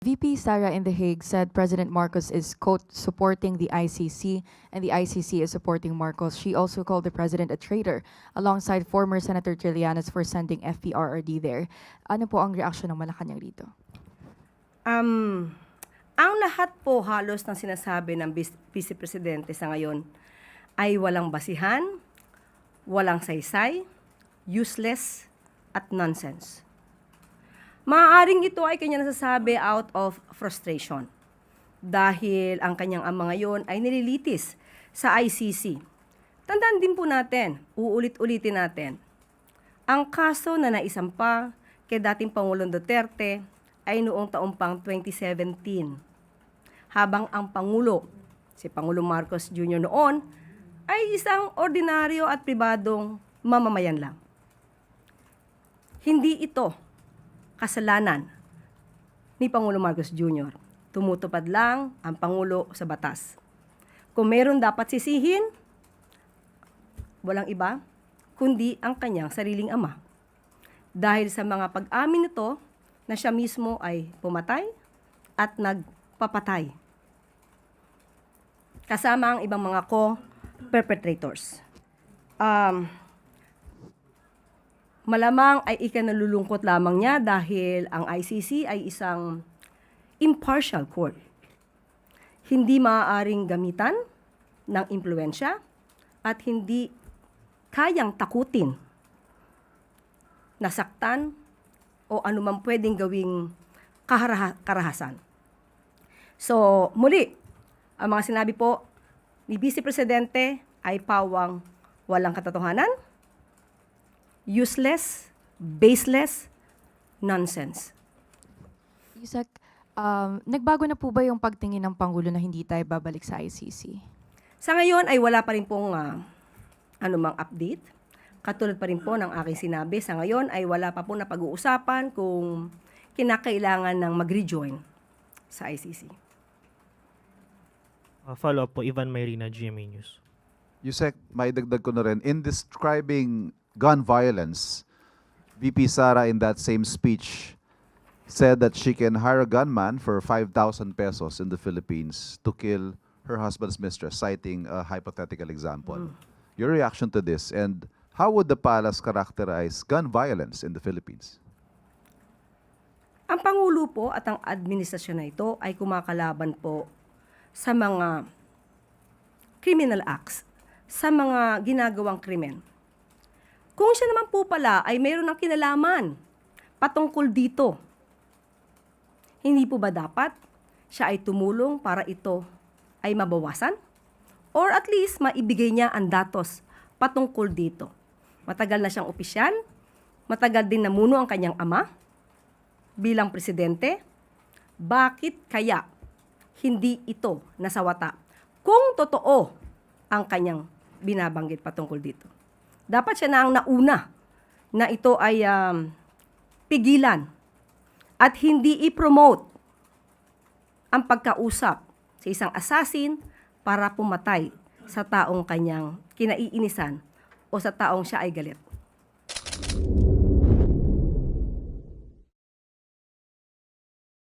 VP Sara in The Hague said President Marcos is, quote, supporting the ICC and the ICC is supporting Marcos. She also called the president a traitor alongside former Senator Trillanes for sending FPRRD there. Ano po ang reaksyon ng Malacanang rito? Ang lahat po halos ng sinasabi ng Vice Presidente sa ngayon ay walang basihan, walang saysay, useless, at nonsense. Maaaring ito ay kanya nasasabi out of frustration dahil ang kanyang ama ngayon ay nililitis sa ICC. Tandaan din po natin, uulit-ulitin natin, ang kaso na naisampa kay dating Pangulong Duterte ay noong taong pang 2017. Habang ang Pangulo, si Pangulong Marcos Jr. noon, ay isang ordinaryo at pribadong mamamayan lang. Hindi ito kasalanan ni Pangulong Marcos Jr. Tumutupad lang ang Pangulo sa batas. Kung meron dapat sisihin, walang iba, kundi ang kanyang sariling ama. Dahil sa mga pag-amin nito na siya mismo ay pumatay at nagpapatay. Kasama ang ibang mga co-perpetrators. Malamang ay ikanalulungkot lamang niya dahil ang ICC ay isang impartial court. Hindi maaaring gamitan ng impluensya at hindi kayang takutin, nasaktan o anumang pwedeng gawing karahasan. So, muli, ang mga sinabi po ni Vice Presidente ay pawang walang katotohanan, useless, baseless, nonsense. Yusek, nagbago na po ba yung pagtingin ng Pangulo na hindi tayo babalik sa ICC? Sa ngayon ay wala pa rin pong anumang update. Katulad pa rin po ng aking sinabi, sa ngayon ay wala pa po na pag-uusapan kung kinakailangan ng mag-rejoin sa ICC. Follow-up po, Ivan Mayrina, GMA News. Yusek, maidagdag ko na rin, in describing gun violence, VP Sara in that same speech said that she can hire a gunman for 5,000 pesos in the Philippines to kill her husband's mistress, citing a hypothetical example. Your reaction to this, and how would the palace characterize gun violence in the Philippines? Ang Pangulo po at ang administrasyon na ito ay kumakalaban po sa mga criminal acts, sa mga ginagawang krimen. Kung siya naman po pala ay mayroon ng kinalaman patungkol dito, hindi po ba dapat siya ay tumulong para ito ay mabawasan? Or at least maibigay niya ang datos patungkol dito. Matagal na siyang opisyal, matagal din namuno ang kanyang ama bilang presidente. Bakit kaya hindi ito nasawata kung totoo ang kanyang binabanggit patungkol dito? Dapat siya na ang nauna na ito ay pigilan at hindi i-promote ang pagkausap sa isang assassin para pumatay sa taong kanyang kinaiinisan o sa taong siya ay galit.